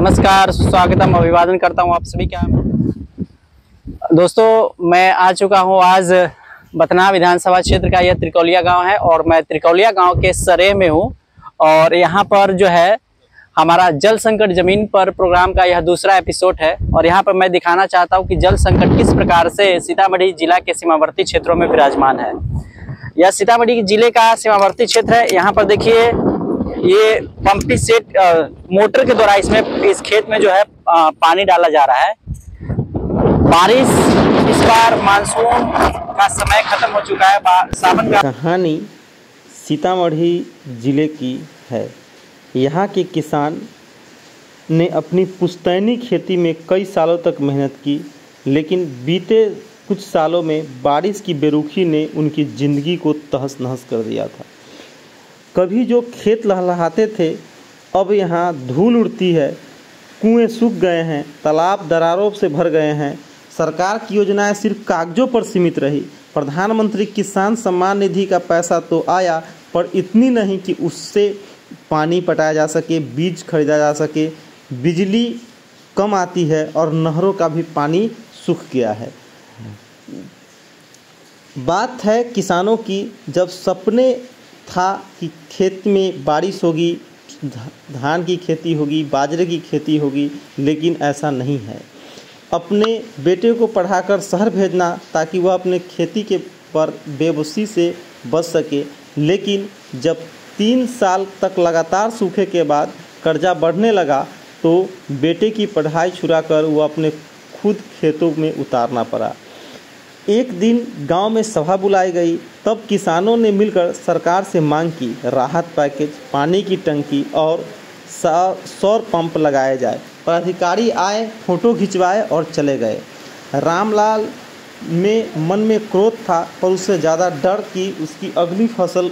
नमस्कार, स्वागतम, अभिवादन करता हूँ आप सभी का। दोस्तों, मैं आ चुका हूँ आज बथना विधानसभा क्षेत्र का यह त्रिकौलिया गांव है और मैं त्रिकौलिया गांव के सरे में हूँ। और यहाँ पर जो है हमारा जल संकट जमीन पर प्रोग्राम का यह दूसरा एपिसोड है। और यहाँ पर मैं दिखाना चाहता हूँ कि जल संकट किस प्रकार से सीतामढ़ी जिला के सीमावर्ती क्षेत्रों में विराजमान है। यह सीतामढ़ी जिले का सीमावर्ती क्षेत्र है। यहाँ पर देखिए, ये पंपिंग सेट मोटर के द्वारा इस खेत में जो है पानी डाला जा रहा है। बारिश इस बार मानसून का समय खत्म हो चुका है। सावन का कहानी सीतामढ़ी जिले की है। यहाँ के किसान ने अपनी पुश्तैनी खेती में कई सालों तक मेहनत की, लेकिन बीते कुछ सालों में बारिश की बेरुखी ने उनकी ज़िंदगी को तहस नहस कर दिया था। कभी जो खेत लहलहाते थे, अब यहाँ धूल उड़ती है, कुएं सूख गए हैं, तालाब दरारों से भर गए हैं। सरकार की योजनाएं सिर्फ कागजों पर सीमित रही। प्रधानमंत्री किसान सम्मान निधि का पैसा तो आया, पर इतनी नहीं कि उससे पानी पटाया जा सके, बीज खरीदा जा सके। बिजली कम आती है और नहरों का भी पानी सूख गया है। बात है किसानों की, जब सपने था कि खेत में बारिश होगी, धान की खेती होगी, बाजरे की खेती होगी, लेकिन ऐसा नहीं है। अपने बेटे को पढ़ाकर शहर भेजना ताकि वह अपने खेती के पर बेबसी से बच सके, लेकिन जब 3 साल तक लगातार सूखे के बाद कर्जा बढ़ने लगा तो बेटे की पढ़ाई छुड़ाकर वह अपने खुद खेतों में उतारना पड़ा। एक दिन गांव में सभा बुलाई गई, तब किसानों ने मिलकर सरकार से मांग की राहत पैकेज, पानी की टंकी और सौर पंप लगाए जाए। पदाधिकारी आए, फोटो खिंचवाए और चले गए। रामलाल में मन में क्रोध था, पर उससे ज़्यादा डर कि उसकी अगली फसल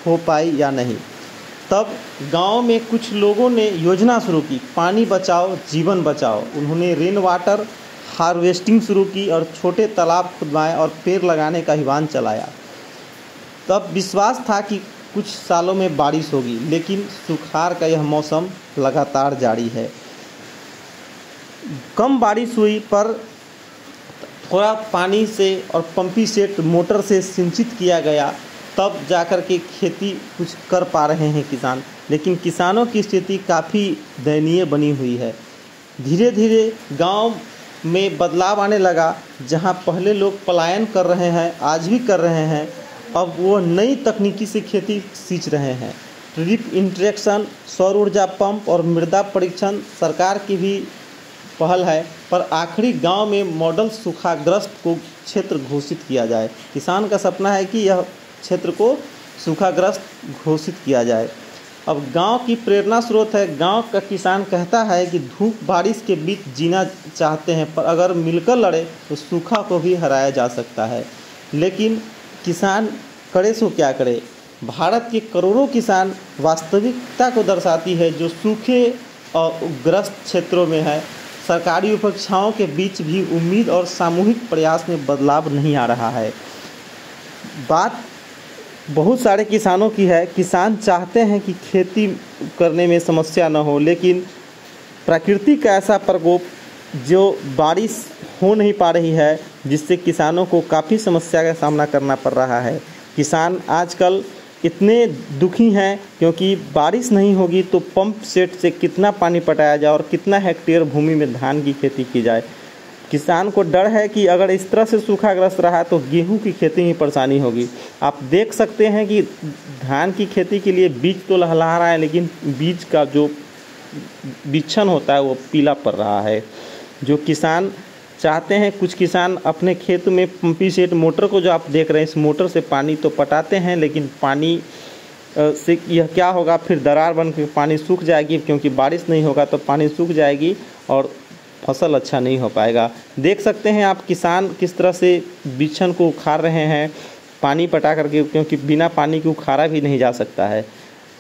हो पाई या नहीं। तब गांव में कुछ लोगों ने योजना शुरू की, पानी बचाओ जीवन बचाओ। उन्होंने रेन वाटर हार्वेस्टिंग शुरू की और छोटे तालाब खुदवाए और पेड़ लगाने का अभियान चलाया। तब विश्वास था कि कुछ सालों में बारिश होगी, लेकिन सुखाड़ का यह मौसम लगातार जारी है। कम बारिश हुई, पर थोड़ा पानी से और पंपिंग सेट मोटर से सिंचित किया गया, तब जाकर के खेती कुछ कर पा रहे हैं किसान। लेकिन किसानों की स्थिति काफ़ी दयनीय बनी हुई है। धीरे धीरे गांव में बदलाव आने लगा। जहां पहले लोग पलायन कर रहे हैं, आज भी कर रहे हैं, अब वो नई तकनीकी से खेती सींच रहे हैं। ड्रिप इंट्रैक्शन, सौर ऊर्जा पंप और मृदा परीक्षण सरकार की भी पहल है, पर आखिरी गांव में मॉडल सूखाग्रस्त को क्षेत्र घोषित किया जाए। किसान का सपना है कि यह क्षेत्र को सूखाग्रस्त घोषित किया जाए। अब गांव की प्रेरणा स्रोत है। गांव का किसान कहता है कि धूप बारिश के बीच जीना चाहते हैं, पर अगर मिलकर लड़े तो सूखा को भी हराया जा सकता है। लेकिन किसान करे सो क्या करे। भारत के करोड़ों किसान वास्तविकता को दर्शाती है जो सूखे और ग्रस्त क्षेत्रों में है। सरकारी उपेक्षाओं के बीच भी उम्मीद और सामूहिक प्रयास में बदलाव नहीं आ रहा है। बात बहुत सारे किसानों की है। किसान चाहते हैं कि खेती करने में समस्या न हो, लेकिन प्रकृति का ऐसा प्रकोप जो बारिश हो नहीं पा रही है, जिससे किसानों को काफ़ी समस्या का सामना करना पड़ रहा है। किसान आजकल इतने दुखी हैं क्योंकि बारिश नहीं होगी तो पंप सेट से कितना पानी पटाया जाए और कितना हेक्टेयर भूमि में धान की खेती की जाए। किसान को डर है कि अगर इस तरह से सूखाग्रस्त रहा तो गेहूं की खेती में परेशानी होगी। आप देख सकते हैं कि धान की खेती के लिए बीज तो लहलहा रहा है, लेकिन बीज का जो बिछन होता है वो पीला पड़ रहा है। जो किसान चाहते हैं, कुछ किसान अपने खेत में पंपिंग सेट मोटर को जो आप देख रहे हैं, इस मोटर से पानी तो पटाते हैं, लेकिन पानी से यह क्या होगा, फिर दरार बन के पानी सूख जाएगी, क्योंकि बारिश नहीं होगा तो पानी सूख जाएगी और फसल अच्छा नहीं हो पाएगा। देख सकते हैं आप किसान किस तरह से बिछन को उखाड़ रहे हैं पानी पटा करके, क्योंकि बिना पानी के उखाड़ा भी नहीं जा सकता है।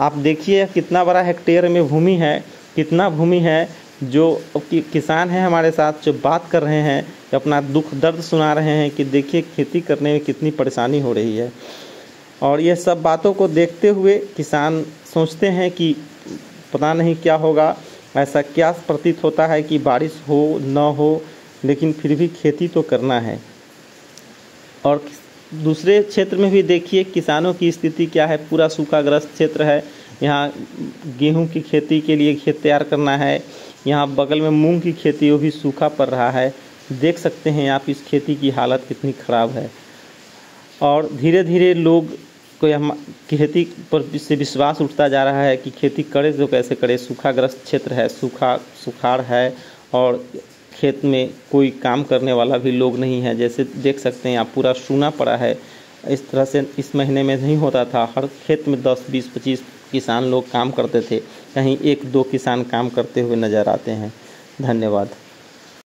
आप देखिए कितना बड़ा हेक्टेयर में भूमि है, कितना भूमि है। जो किसान हैं हमारे साथ, जो बात कर रहे हैं, अपना दुख दर्द सुना रहे हैं कि देखिए खेती करने में कितनी परेशानी हो रही है। और ये सब बातों को देखते हुए किसान सोचते हैं कि पता नहीं क्या होगा, ऐसा क्या प्रतीत होता है कि बारिश हो न हो लेकिन फिर भी खेती तो करना है। और दूसरे क्षेत्र में भी देखिए किसानों की स्थिति क्या है, पूरा सूखाग्रस्त क्षेत्र है। यहाँ गेहूं की खेती के लिए खेत तैयार करना है, यहाँ बगल में मूंग की खेती वो भी सूखा पड़ रहा है। देख सकते हैं आप इस खेती की हालत कितनी ख़राब है। और धीरे धीरे लोग को हम खेती पर से विश्वास उठता जा रहा है कि खेती करे तो कैसे करे, सूखाग्रस्त क्षेत्र है, सुखाड़ है और खेत में कोई काम करने वाला भी लोग नहीं है। जैसे देख सकते हैं आप पूरा सूना पड़ा है। इस तरह से इस महीने में नहीं होता था, हर खेत में 10, 20, 25 किसान लोग काम करते थे, कहीं 1-2 किसान काम करते हुए नज़र आते हैं। धन्यवाद।